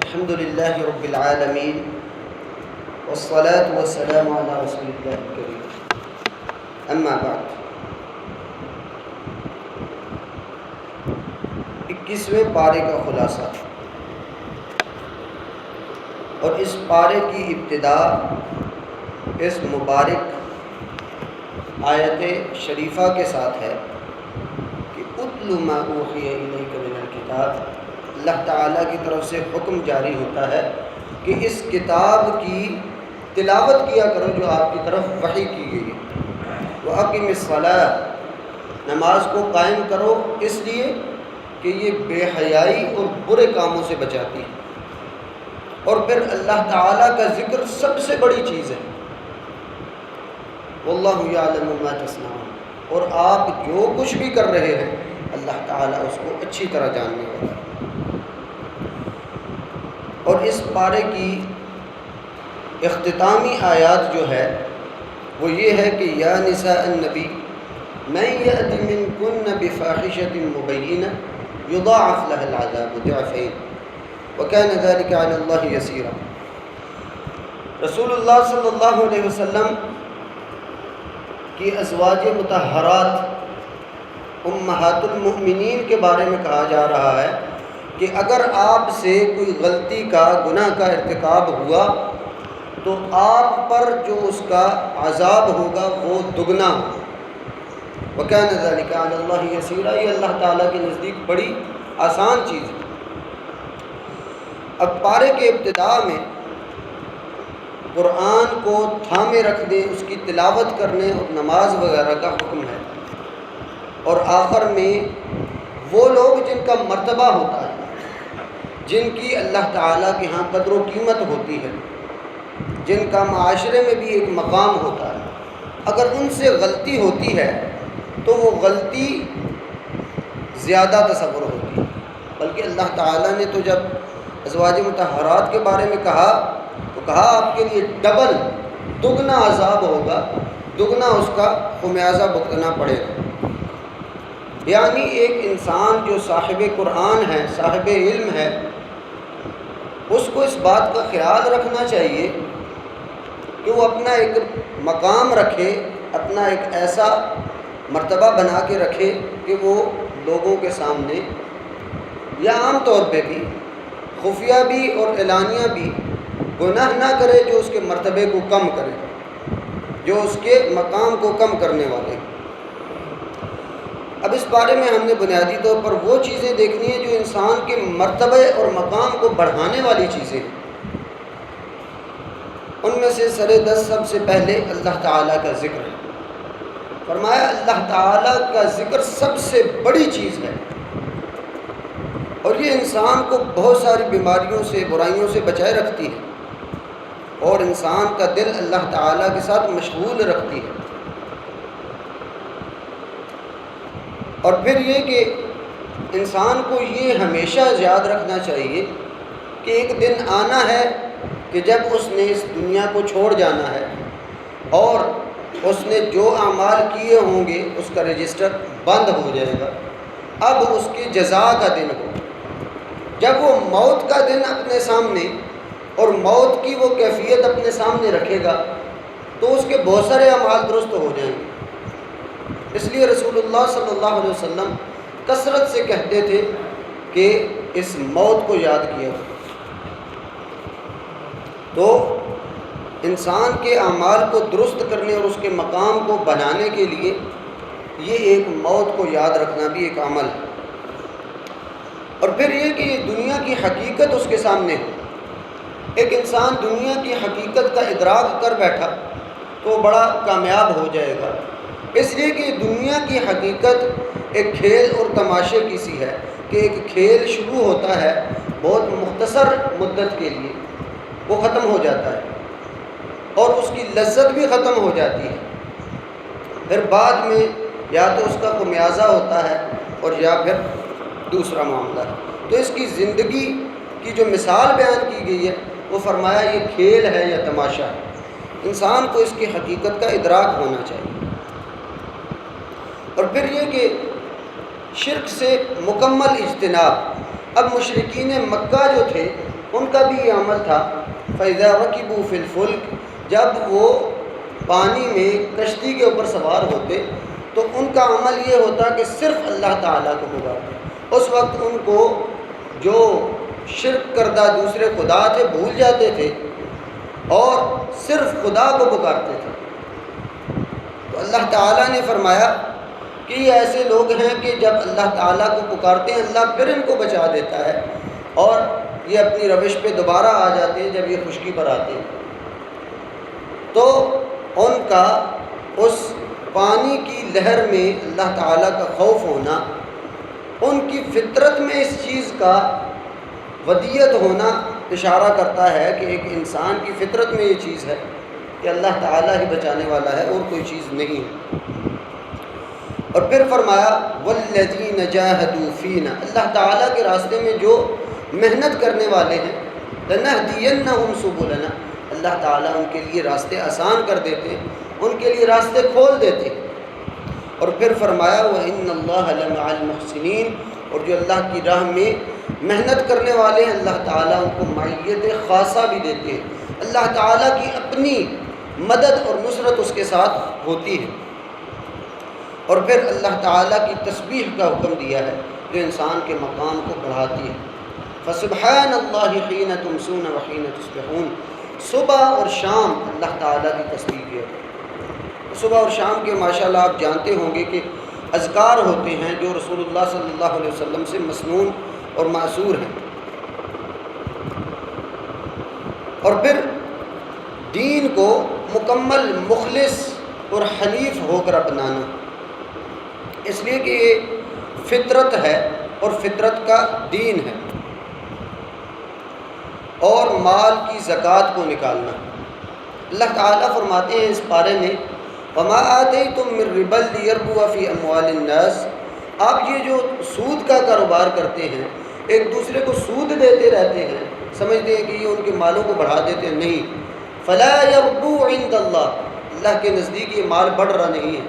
الحمد للہ رب العالمین والصلاة والسلام علی رسول اللہ الکریم اما بعد۔ 21ویں پارے کا خلاصہ، اور اس پارے کی ابتدا اس مبارک آیت شریفہ کے ساتھ ہے کہ اتل ما اوحی الیک من الکتاب۔ اللہ تعالیٰ کی طرف سے حکم جاری ہوتا ہے کہ اس کتاب کی تلاوت کیا کرو جو آپ کی طرف وحی کی گئی ہے۔ وَأَقِمِ الصَّلَاةَ، نماز کو قائم کرو، اس لیے کہ یہ بے حیائی اور برے کاموں سے بچاتی ہے۔ اور پھر اللہ تعالیٰ کا ذکر سب سے بڑی چیز ہے۔ وَاللَّهُ يَعْلَمُ مَا تَصْنَعُونَ، اور آپ جو کچھ بھی کر رہے ہیں اللہ تعالیٰ اس کو اچھی طرح جاننے والا ہے۔ اور اس پارے کی اختتامی آیات جو ہے وہ یہ ہے کہ یا نساء النبی من یأت منکن بفاحشۃ مبینہ یضاعف لها العذاب ضعفین وکان ذلک علی اللہ یسیرا۔ رسول اللہ صلی اللہ علیہ وسلم کی ازواج مطہرات امہات المؤمنین کے بارے میں کہا جا رہا ہے کہ اگر آپ سے کوئی غلطی کا گناہ کا ارتکاب ہوا تو آپ پر جو اس کا عذاب ہوگا وہ دگنا ہوگا۔ وَكَانَ ذَلِكَ عَلَى اللَّهِ يَسِيرًا، یہ اللہ تعالیٰ کے نزدیک بڑی آسان چیز ہے۔ اب پارے کے ابتدا میں قرآن کو تھامے رکھنے، اس کی تلاوت کرنے اور نماز وغیرہ کا حکم ہے، اور آخر میں وہ لوگ جن کا مرتبہ ہوتا ہے، جن کی اللہ تعالیٰ کے ہاں قدر و قیمت ہوتی ہے، جن کا معاشرے میں بھی ایک مقام ہوتا ہے، اگر ان سے غلطی ہوتی ہے تو وہ غلطی زیادہ تصور ہوتی ہے۔ بلکہ اللہ تعالیٰ نے تو جب ازواج مطہرات کے بارے میں کہا تو کہا آپ کے لیے ڈبل دگنا عذاب ہوگا، دگنا اس کا خمیازہ بھگتنا پڑے گا۔ یعنی ایک انسان جو صاحب قرآن ہے، صاحب علم ہے، اس کو اس بات کا خیال رکھنا چاہیے کہ وہ اپنا ایک مقام رکھے، اپنا ایک ایسا مرتبہ بنا کے رکھے کہ وہ لوگوں کے سامنے یا عام طور پہ بھی خفیہ بھی اور اعلانیہ بھی گناہ نہ کرے جو اس کے مرتبے کو کم کرے، جو اس کے مقام کو کم کرنے والے۔ اب اس بارے میں ہم نے بنیادی طور پر وہ چیزیں دیکھنی ہیں جو انسان کے مرتبے اور مقام کو بڑھانے والی چیزیں ہیں۔ ان میں سے سر دست سب سے پہلے اللہ تعالیٰ کا ذکر ہے۔ فرمایا اللہ تعالیٰ کا ذکر سب سے بڑی چیز ہے، اور یہ انسان کو بہت ساری بیماریوں سے، برائیوں سے بچائے رکھتی ہے، اور انسان کا دل اللہ تعالیٰ کے ساتھ مشغول رکھتی ہے۔ اور پھر یہ کہ انسان کو یہ ہمیشہ یاد رکھنا چاہیے کہ ایک دن آنا ہے کہ جب اس نے اس دنیا کو چھوڑ جانا ہے، اور اس نے جو اعمال کیے ہوں گے اس کا رجسٹر بند ہو جائے گا۔ اب اس کی جزا کا دن ہو، جب وہ موت کا دن اپنے سامنے اور موت کی وہ کیفیت اپنے سامنے رکھے گا تو اس کے بہت سارے اعمال درست ہو جائیں گے۔ اس لیے رسول اللہ صلی اللہ علیہ وسلم کثرت سے کہتے تھے کہ اس موت کو یاد کیا۔ تو انسان کے اعمال کو درست کرنے اور اس کے مقام کو بنانے کے لیے یہ ایک موت کو یاد رکھنا بھی ایک عمل ہے۔ اور پھر یہ کہ دنیا کی حقیقت اس کے سامنے ہو۔ ایک انسان دنیا کی حقیقت کا ادراک کر بیٹھا تو بڑا کامیاب ہو جائے گا، اس لیے کہ دنیا کی حقیقت ایک کھیل اور تماشے کی سی ہے کہ ایک کھیل شروع ہوتا ہے بہت مختصر مدت کے لیے، وہ ختم ہو جاتا ہے اور اس کی لذت بھی ختم ہو جاتی ہے، پھر بعد میں یا تو اس کا خمیازہ ہوتا ہے اور یا پھر دوسرا معاملہ ہے۔ تو اس کی زندگی کی جو مثال بیان کی گئی ہے وہ فرمایا یہ کھیل ہے یا تماشا ہے۔ انسان کو اس کی حقیقت کا ادراک ہونا چاہیے۔ اور پھر یہ کہ شرک سے مکمل اجتناب۔ اب مشرکین مکہ جو تھے ان کا بھی یہ عمل تھا، فَإِذَا رَكِبُوا فِي الْفُلْكِ، جب وہ پانی میں کشتی کے اوپر سوار ہوتے تو ان کا عمل یہ ہوتا کہ صرف اللہ تعالیٰ کو پکارتے۔ اس وقت ان کو جو شرک کردہ دوسرے خدا تھے بھول جاتے تھے اور صرف خدا کو پکارتے تھے۔ تو اللہ تعالیٰ نے فرمایا کہ یہ ایسے لوگ ہیں کہ جب اللہ تعالیٰ کو پکارتے ہیں اللہ پھر ان کو بچا دیتا ہے اور یہ اپنی روش پہ دوبارہ آ جاتے ہیں جب یہ خشکی پر آتے ہیں۔ تو ان کا اس پانی کی لہر میں اللہ تعالیٰ کا خوف ہونا، ان کی فطرت میں اس چیز کا ودیت ہونا اشارہ کرتا ہے کہ ایک انسان کی فطرت میں یہ چیز ہے کہ اللہ تعالیٰ ہی بچانے والا ہے اور کوئی چیز نہیں ہے۔ اور پھر فرمایا وَالَّذِينَ جَاهَدُوا فِينَا، اللہ تعالیٰ کے راستے میں جو محنت کرنے والے ہیں، لَنَهْدِيَنَّهُمْ سُبُلَنَا، اللہ تعالیٰ ان کے لیے راستے آسان کر دیتے ہیں، ان کے لیے راستے کھول دیتے ہیں۔ اور پھر فرمایا وَإِنَّ اللَّهَ لَمَعَ الْمُحْسِنِينَ، اور جو اللہ کی راہ میں محنت کرنے والے ہیں اللہ تعالیٰ ان کو معیت خاصہ بھی دیتے ہیں، اللہ تعالیٰ کی اپنی مدد اور نصرت اس کے ساتھ ہوتی ہے۔ اور پھر اللہ تعالیٰ کی تسبیح کا حکم دیا ہے جو انسان کے مقام کو بڑھاتی ہے۔ فسبحان اللہ حین تمسون وحین تصبحون، صبح اور شام اللہ تعالیٰ کی تسبیح ہے۔ صبح اور شام کے ماشاءاللہ آپ جانتے ہوں گے کہ اذکار ہوتے ہیں جو رسول اللہ صلی اللہ علیہ وسلم سے مسنون اور معصور ہیں۔ اور پھر دین کو مکمل مخلص اور حنیف ہو کر اپنانا، اس لیے کہ یہ فطرت ہے اور فطرت کا دین ہے۔ اور مال کی زکوٰۃ کو نکالنا، اللہ تعالیٰ فرماتے ہیں اس پارے میں وَمَا آتَيْتُم مِّن رِّبًا لِّيَرْبُوَ فِي أَمْوَالِ النَّاسِ، آپ یہ جو سود کا کاروبار کرتے ہیں، ایک دوسرے کو سود دیتے رہتے ہیں، سمجھتے ہیں کہ یہ ان کے مالوں کو بڑھا دیتے ہیں، نہیں، فَلَا يَرْبُو عِندَ اللَّهِ، اللہ کے نزدیک یہ مال بڑھ رہا نہیں ہے۔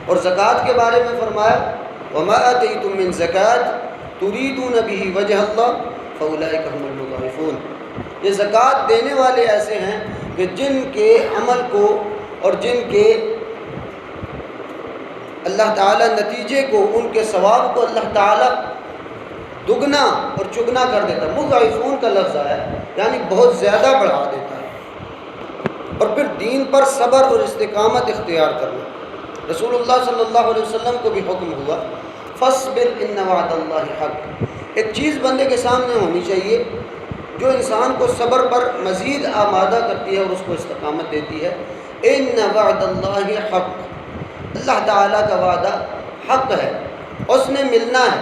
اور زکوٰۃ کے بارے میں فرمایا وَمَا آتَيْتُم مِّن زَكَاةٍ تُرِيدُونَ بِهِ وَجْهَ اللَّهِ فَأُولَٰئِكَ هُمُ الْمُضْعِفُونَ، یہ زکوٰۃ دینے والے ایسے ہیں کہ جن کے عمل کو اور جن کے اللہ تعالیٰ نتیجے کو، ان کے ثواب کو اللہ تعالیٰ دگنا اور چگنا کر دیتا ہے۔ مضاعفون کا لفظ آیا ہے یعنی بہت زیادہ بڑھا دیتا ہے۔ اور پھر دین پر صبر اور استقامت اختیار کرنا، رسول اللہ صلی اللہ علیہ وسلم کو بھی حکم ہوا فَاصْبِرْ إِنَّ وَعْدَ اللَّهِ حَقٌّ، ایک چیز بندے کے سامنے ہونی چاہیے جو انسان کو صبر پر مزید آمادہ کرتی ہے اور اس کو استقامت دیتی ہے، إِنَّ وَعْدَ اللَّهِ حَقٌّ، اللہ تعالیٰ کا وعدہ حق ہے، اس نے ملنا ہے۔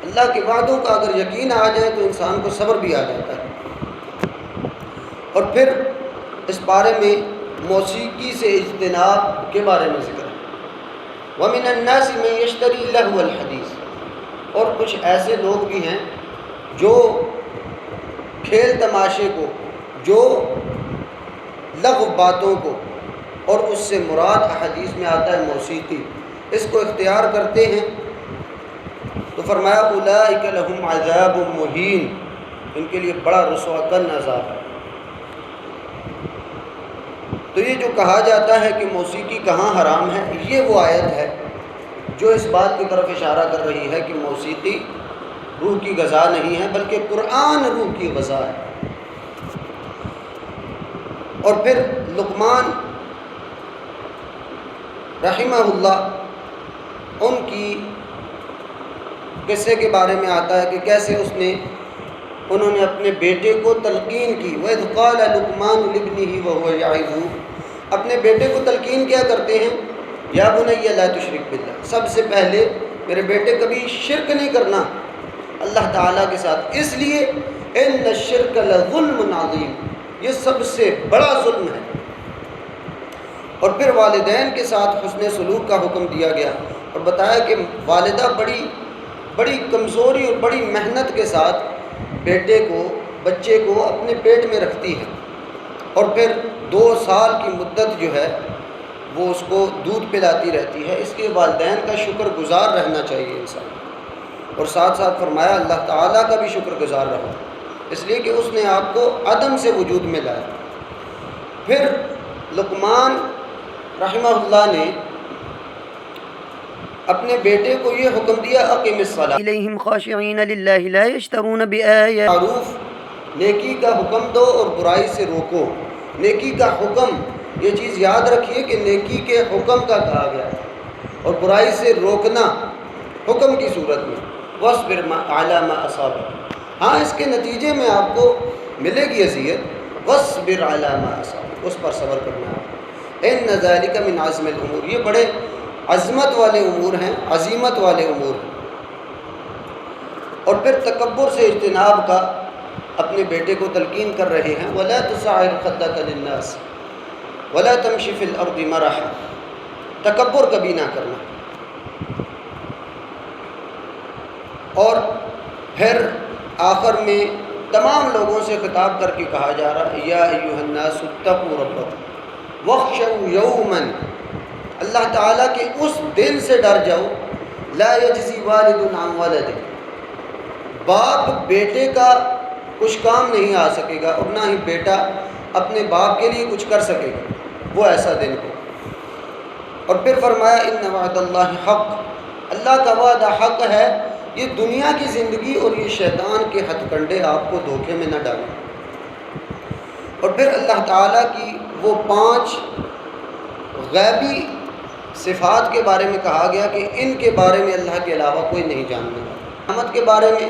اللہ کے وعدوں کا اگر یقین آ جائے تو انسان کو صبر بھی آ جاتا ہے۔ اور پھر اس بارے میں موسیقی سے اجتناب کے بارے میں ذکر ہے وَمِنَ النَّاسِ مَن يَشْتَرِي لَهْوَ الْحَدِيثِ، اور کچھ ایسے لوگ بھی ہیں جو کھیل تماشے کو، جو لغو باتوں کو، اور اس سے مراد احادیث میں آتا ہے موسیقی، اس کو اختیار کرتے ہیں۔ تو فرمایا اولئک لہم عذاب مہین، ان کے لیے بڑا رسوا کن عذاب ہے۔ تو یہ جو کہا جاتا ہے کہ موسیقی کہاں حرام ہے، یہ وہ آیت ہے جو اس بات کی طرف اشارہ کر رہی ہے کہ موسیقی روح کی غذا نہیں ہے بلکہ قرآن روح کی غذا ہے۔ اور پھر لقمان رحمہ اللہ، ان کی قصے کے بارے میں آتا ہے کہ کیسے انہوں نے اپنے بیٹے کو تلقین کی، وَإِذْ قَالَ لُقْمَانُ لِابْنِهِ وَهُوَ يَعِظُهُ، اپنے بیٹے کو تلقین کیا کرتے ہیں یا بنی لا تشرک باللہ، سب سے پہلے میرے بیٹے کبھی شرک نہیں کرنا اللہ تعالیٰ کے ساتھ، اس لیے ان الشرک لظلم عظیم، یہ سب سے بڑا ظلم ہے۔ اور پھر والدین کے ساتھ حسن سلوک کا حکم دیا گیا اور بتایا کہ والدہ بڑی کمزوری اور بڑی محنت کے ساتھ بچے کو اپنے پیٹ میں رکھتی ہے، اور پھر 2 سال کی مدت جو ہے وہ اس کو دودھ پلاتی رہتی ہے، اس لیے والدین کا شکر گزار رہنا چاہیے انسان۔ اور ساتھ ساتھ فرمایا اللہ تعالیٰ کا بھی شکر گزار رہو، اس لیے کہ اس نے آپ کو عدم سے وجود میں لایا۔ پھر لقمان رحمہ اللہ نے اپنے بیٹے کو یہ حکم دیا اقیم الصلاۃ الیہم خاشعین للہ لا یشترون بآیات، معروف نیکی کا حکم دو اور برائی سے روکو۔ نیکی کا حکم، یہ چیز یاد رکھیے کہ نیکی کے حکم کا کہا گیا ہے، اور برائی سے روکنا حکم کی صورت میں۔ وَاصْبِرْ عَلَىٰ مَا أَصَابَكَ، ہاں اس کے نتیجے میں آپ کو ملے گی اذیت۔ وَاصْبِرْ عَلَىٰ مَا أَصَابَكَ، اس پر صبر کرنا ہے۔ إِنَّ ذَلِكَ مِنْ عَزْمِ الْأُمُورِ، یہ بڑے عظمت والے امور ہیں، عظیمت والے امور ہیں۔ اور پھر تکبر سے اجتناب کا اپنے بیٹے کو تلقین کر رہے ہیں۔ وَلَا تُصَعِّرْ خَدَّكَ لِلنَّاسِ وَلَا تَمْشِ فِي الْأَرْضِ مَرَحًا، تکبر کبھی نہ کرنا۔ اور پھر آخر میں تمام لوگوں سے خطاب کر کے کہا جا رہا ہے، یا ایھا الناس اتقوا ربکم واخشوا یوما، اللہ تعالیٰ کے اس دن سے ڈر جاؤ، لا یجزی والد عن ولدہ، باپ بیٹے کا کچھ کام نہیں آ سکے گا، اور نہ ہی بیٹا اپنے باپ کے لیے کچھ کر سکے گا، وہ ایسا دن ہو۔ اور پھر فرمایا ان وعد اللہ حق، اللہ کا وعدہ حق ہے، یہ دنیا کی زندگی اور یہ شیطان کے ہتھ کنڈے آپ کو دھوکے میں نہ ڈالیں۔ اور پھر اللہ تعالیٰ کی وہ 5 غیبی صفات کے بارے میں کہا گیا کہ ان کے بارے میں اللہ کے علاوہ کوئی نہیں جاننے والا۔ قیامت کے بارے میں،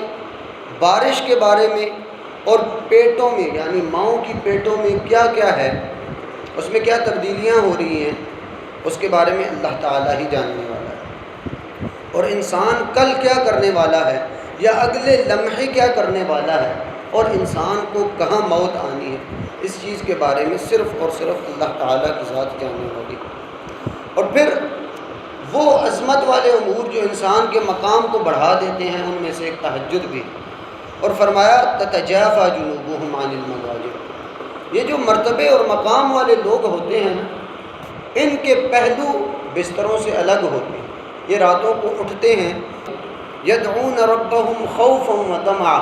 بارش کے بارے میں، اور پیٹوں میں یعنی ماؤں کی پیٹوں میں کیا کیا ہے، اس میں کیا تبدیلیاں ہو رہی ہیں، اس کے بارے میں اللہ تعالیٰ ہی جاننے والا ہے۔ اور انسان کل کیا کرنے والا ہے یا اگلے لمحے کیا کرنے والا ہے، اور انسان کو کہاں موت آنی ہے، اس چیز کے بارے میں صرف اور صرف اللہ تعالیٰ کی ذات جاننے والی۔ اور پھر وہ عظمت والے امور جو انسان کے مقام کو بڑھا دیتے ہیں، ان میں سے ایک تہجد بھی۔ اور فرمایا تتجافی جنوبہم عن المضاجع، یہ جو مرتبے اور مقام والے لوگ ہوتے ہیں نا، ان کے پہلو بستروں سے الگ ہوتے ہیں، یہ راتوں کو اٹھتے ہیں، یدعون ربہم خوفا وطمعا،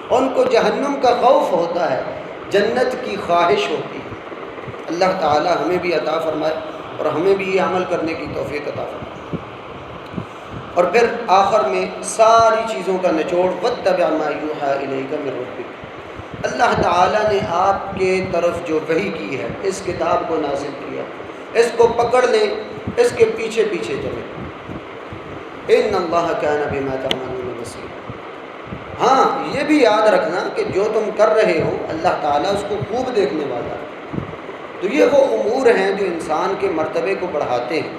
ان کو جہنم کا خوف ہوتا ہے، جنت کی خواہش ہوتی ہے۔ اللہ تعالی ہمیں بھی عطا فرمائے اور ہمیں بھی یہ عمل کرنے کی توفیق عطا فرمائے۔ اور پھر آخر میں ساری چیزوں کا نچوڑ واتبع ما یوحی الیک من ربک، اللہ تعالیٰ نے آپ کے طرف جو وحی کی ہے، اس کتاب کو نازل کیا، اس کو پکڑ لیں، اس کے پیچھے پیچھے چلیں۔ ان اللہ کان بما تعملون بصیر، ہاں یہ بھی یاد رکھنا کہ جو تم کر رہے ہو اللہ تعالیٰ اس کو خوب دیکھنے والا ہے۔ تو یہ وہ امور ہیں جو انسان کے مرتبے کو بڑھاتے ہیں،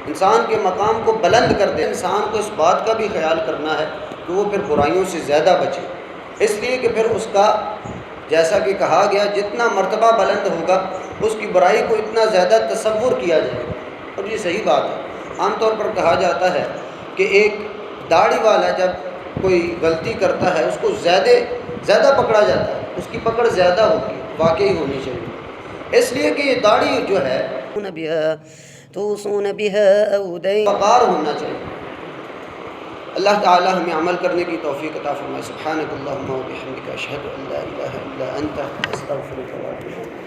انسان کے مقام کو بلند کرتے ہیں۔ انسان کو اس بات کا بھی خیال کرنا ہے کہ وہ پھر برائیوں سے زیادہ بچے، اس لیے کہ پھر اس کا جیسا کہ کہا گیا جتنا مرتبہ بلند ہوگا اس کی برائی کو اتنا زیادہ تصور کیا جائے گا، اور یہ صحیح بات ہے۔ عام طور پر کہا جاتا ہے کہ ایک داڑھی والا جب کوئی غلطی کرتا ہے اس کو زیادہ پکڑا جاتا ہے، اس کی پکڑ زیادہ ہوتی ہے، واقعی ہونی چاہیے، اس لیے کہ یہ داڑھی جو ہے توصون بها او دین، وقار ہونا چاہیے۔ اللہ تعالی ہمیں عمل کرنے کی توفیق عطا فرمائے۔ سبحانک اللہم و بحمدک، اشہد ان لا الہ الا انت، استغفرک و اتوب الیک۔